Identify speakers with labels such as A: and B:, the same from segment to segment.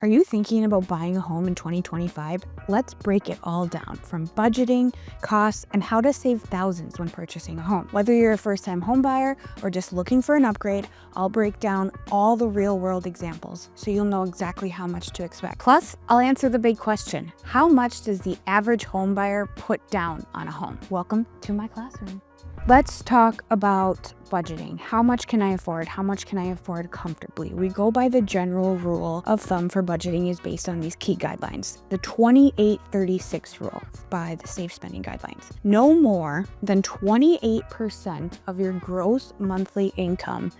A: Are you thinking about buying a home in 2025? Let's break it all down, from budgeting, costs, and how to save thousands when purchasing a home. Whether you're a first-time home buyer or just looking for an upgrade, I'll break down all the real-world examples so you'll know exactly how much to expect. Plus, I'll answer the big question: how much does the average home buyer put down on a home? Welcome to my classroom. Let's talk about budgeting. How much can I afford? How much can I afford comfortably? We go by the general rule of thumb for budgeting is based on these key guidelines. The 28-36 rule by the Safe Spending Guidelines. No more than 28% of your gross monthly income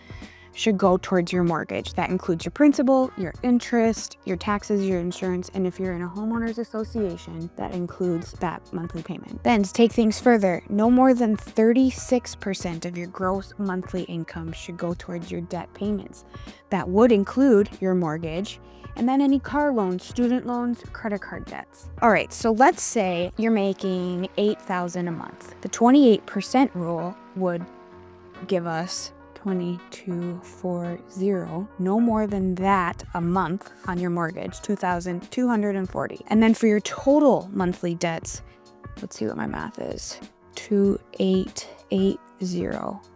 A: should go towards your mortgage. That includes your principal, your interest, your taxes, your insurance, and if you're in a homeowners association, that includes that monthly payment. Then to take things further, no more than 36% of your gross monthly income should go towards your debt payments. That would include your mortgage, and then any car loans, student loans, credit card debts. All right, so let's say you're making $8,000 a month. The 28% rule would give us 2240, no more than that a month on your mortgage, 2,240. And then for your total monthly debts, let's see what my math is, 2880,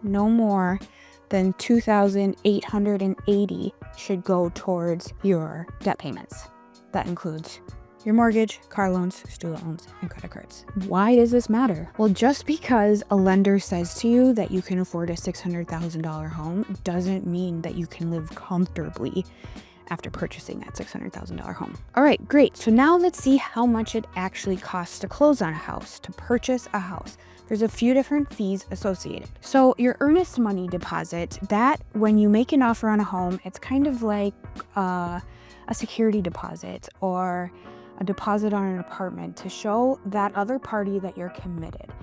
A: no more than 2,880 should go towards your debt payments. That includes your mortgage, car loans, student loans, and credit cards. Why does this matter? Well, just because a lender says to you that you can afford a $600,000 home doesn't mean that you can live comfortably after purchasing that $600,000 home. All right, great. So now let's see how much it actually costs to close on a house, to purchase a house. There's a few different fees associated. So your earnest money deposit, that when you make an offer on a home, it's kind of like a security deposit or a deposit on an apartment to show that other party that you're committed.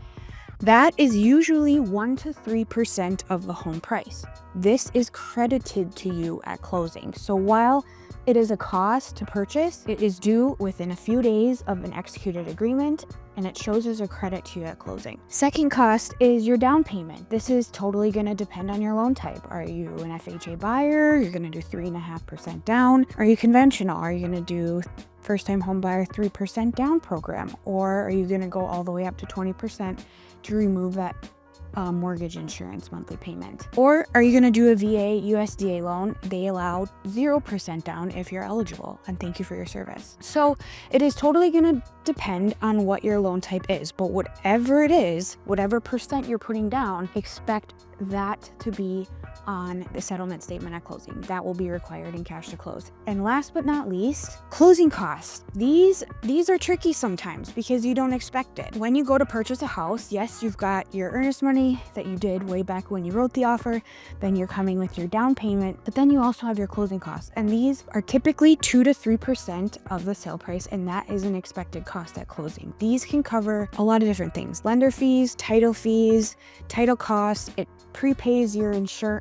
A: That is usually 1 to 3% of the home price. This is credited to you at closing. So while it is a cost to purchase, it is due within a few days of an executed agreement, and it shows as a credit to you at closing. Second cost is your down payment. This is totally going to depend on your loan type. Are you an FHA buyer? You're going to do 3.5% down. Are you conventional? Are you going to do first-time home buyer 3% down program? Or are you going to go all the way up to 20% to remove that mortgage insurance monthly payment? Or are you going to do a VA USDA loan? They allow 0% down if you're eligible, and thank you for your service. So it is totally going to depend on what your loan type is, but whatever it is, whatever percent you're putting down, expect that to be on the settlement statement at closing. That will be required in cash to close. And last but not least, closing costs. These are tricky sometimes because you don't expect it. When you go to purchase a house, yes, you've got your earnest money that you did way back when you wrote the offer, then you're coming with your down payment, but then you also have your closing costs. And these are typically 2 to 3% of the sale price, and that is an expected cost at closing. These can cover a lot of different things: lender fees, title costs. It prepays your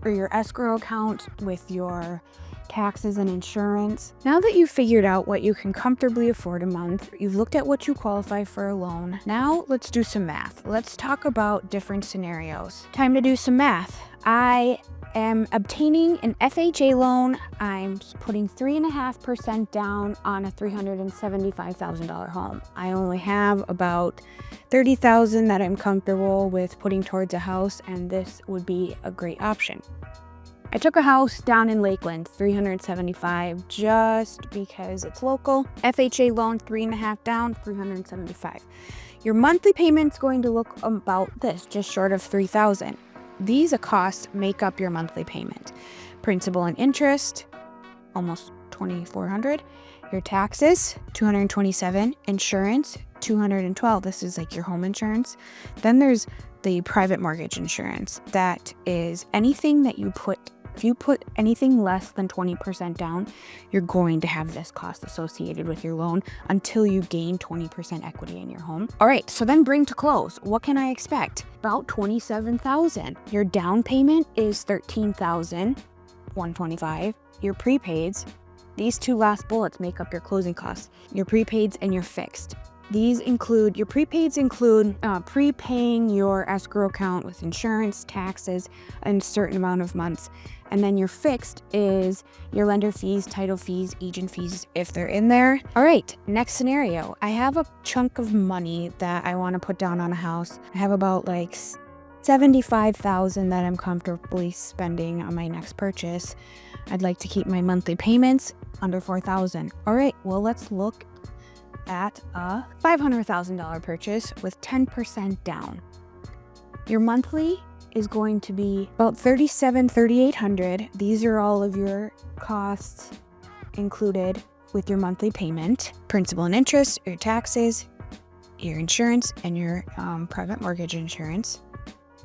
A: your escrow account with your taxes and insurance. Now that you've figured out what you can comfortably afford a month, you've looked at what you qualify for a loan, now let's do some math. Let's talk about different scenarios. Time to do some math. I am obtaining an FHA loan. I'm putting 3.5% down on a $375,000 home. I only have about $30,000 that I'm comfortable with putting towards a house, and this would be a great option. I took a house down in Lakeland, $375, just because it's local. FHA loan, 3.5 down, $375. Your monthly payment's going to look about this, just short of $3,000. These costs make up your monthly payment. Principal and interest, almost $2,400. Your taxes, $227. Insurance, $212. This is like your home insurance. Then there's the private mortgage insurance. That is anything that you put. If you put anything less than 20% down, you're going to have this cost associated with your loan until you gain 20% equity in your home. All right, so then bring to close. What can I expect? About $27,000. Your down payment is $13,125. Your prepaids, these two last bullets make up your closing costs. Your prepaids and your fixed. These include, your prepaids include prepaying your escrow account with insurance, taxes, and a certain amount of months. And then your fixed is your lender fees, title fees, agent fees, if they're in there. All right, next scenario. I have a chunk of money that I want to put down on a house. I have about like $75,000 that I'm comfortably spending on my next purchase. I'd like to keep my monthly payments under $4,000. All right, well, let's look at a $500,000 purchase with 10% down. Your monthly is going to be about $3,800. These are all of your costs included with your monthly payment, principal and interest, your taxes, your insurance, and your private mortgage insurance.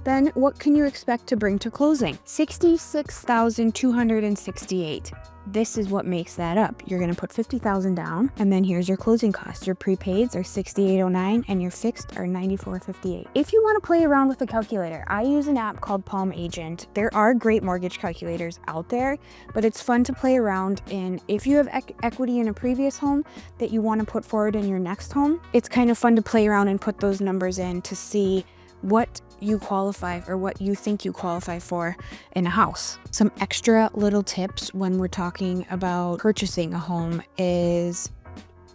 A: Then what can you expect to bring to closing? $66,268. This is what makes that up. You're gonna put $50,000 down, and then here's your closing costs. Your prepaids are $68.09, and your fixed are $94.58. If you wanna play around with the calculator, I use an app called Palm Agent. There are great mortgage calculators out there, but it's fun to play around in. If you have equity in a previous home that you wanna put forward in your next home, it's kind of fun to play around and put those numbers in to see what you qualify or what you think you qualify for in a house. Some extra little tips when we're talking about purchasing a home is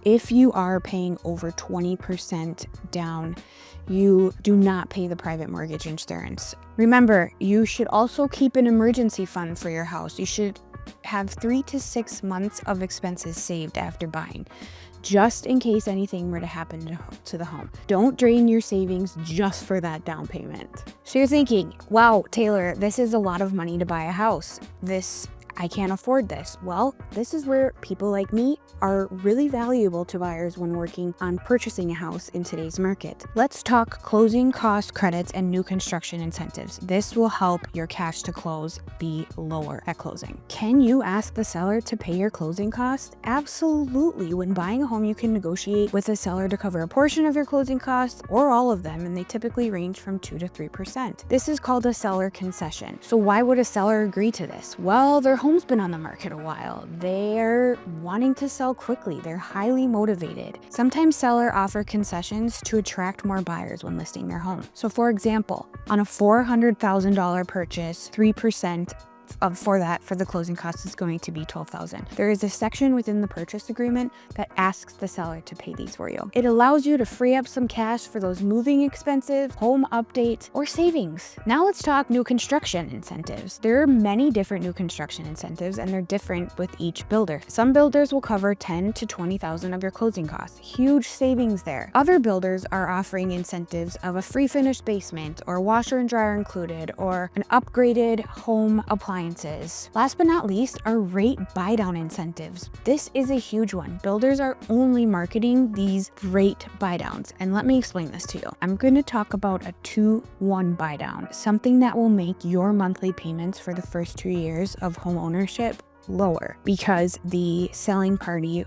A: if you are paying over 20% down, you do not pay the private mortgage insurance. Remember, you should also keep an emergency fund for your house. You should have 3 to 6 months of expenses saved after buying, just in case anything were to happen to the home. Don't drain your savings just for that down payment. So you're thinking, wow, Taylor, this is a lot of money to buy a house. I can't afford this. Well, this is where people like me are really valuable to buyers when working on purchasing a house in today's market. Let's talk closing cost credits and new construction incentives. This will help your cash to close be lower at closing. Can you ask the seller to pay your closing costs? Absolutely. When buying a home, you can negotiate with a seller to cover a portion of your closing costs or all of them, and they typically range from 2 to 3%. This is called a seller concession. So why would a seller agree to this? Well, their home's been on the market a while. They're wanting to sell quickly. They're highly motivated. Sometimes sellers offer concessions to attract more buyers when listing their home. So for example, on a $400,000 purchase, 3% for the closing costs is going to be $12,000. There is a section within the purchase agreement that asks the seller to pay these for you. It allows you to free up some cash for those moving expenses, home updates, or savings. Now let's talk new construction incentives. There are many different new construction incentives, and they're different with each builder. Some builders will cover $10,000 to $20,000 of your closing costs. Huge savings there. Other builders are offering incentives of a free finished basement, or washer and dryer included, or an upgraded home appliance. Last but not least are rate buy-down incentives. This is a huge one. Builders are only marketing these rate buy-downs, and let me explain this to you. I'm going to talk about a 2-1 buy-down, something that will make your monthly payments for the first 2 years of home ownership lower because the selling party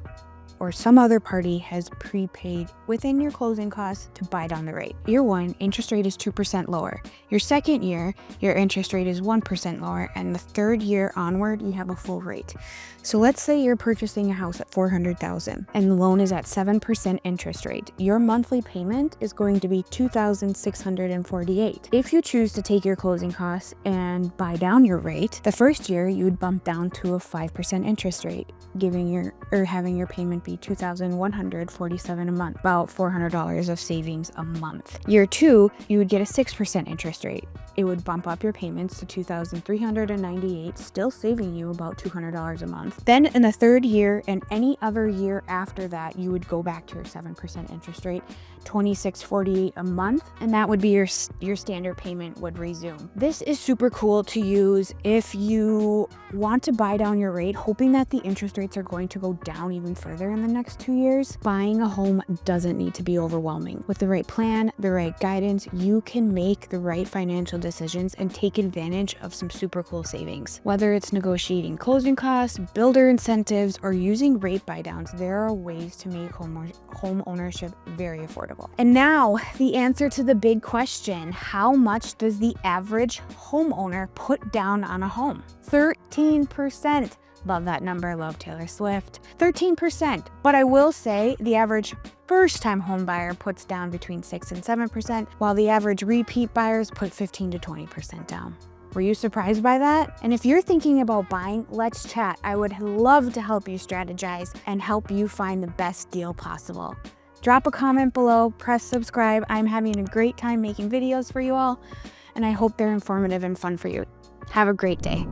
A: or some other party has prepaid within your closing costs to buy down the rate. Year 1, interest rate is 2% lower. Your second year, your interest rate is 1% lower, and the third year onward, you have a full rate. So let's say you're purchasing a house at $400,000 and the loan is at 7% interest rate. Your monthly payment is going to be $2,648. If you choose to take your closing costs and buy down your rate, the first year you would bump down to a 5% interest rate, having your payment be $2,147 a month, about $400 of savings a month. Year 2, you would get a 6% interest rate. It would bump up your payments to $2,398, still saving you about $200 a month. Then in the third year and any other year after that, you would go back to your 7% interest rate, $2,648 a month, and that would be your standard payment would resume. This is super cool to use if you want to buy down your rate, hoping that the interest rates are going to go down even further in the next 2 years. Buying a home doesn't need to be overwhelming. With the right plan, the right guidance, you can make the right financial decisions and take advantage of some super cool savings. Whether it's negotiating closing costs, builder incentives, or using rate buy downs, there are ways to make home ownership very affordable. And now the answer to the big question: how much does the average homeowner put down on a home? 13%. Love that number, love Taylor Swift. 13%. But I will say the average first-time home buyer puts down between 6 and 7%, while the average repeat buyers put 15 to 20% down. Were you surprised by that? And if you're thinking about buying, let's chat. I would love to help you strategize and help you find the best deal possible. Drop a comment below, press subscribe. I'm having a great time making videos for you all, and I hope they're informative and fun for you. Have a great day.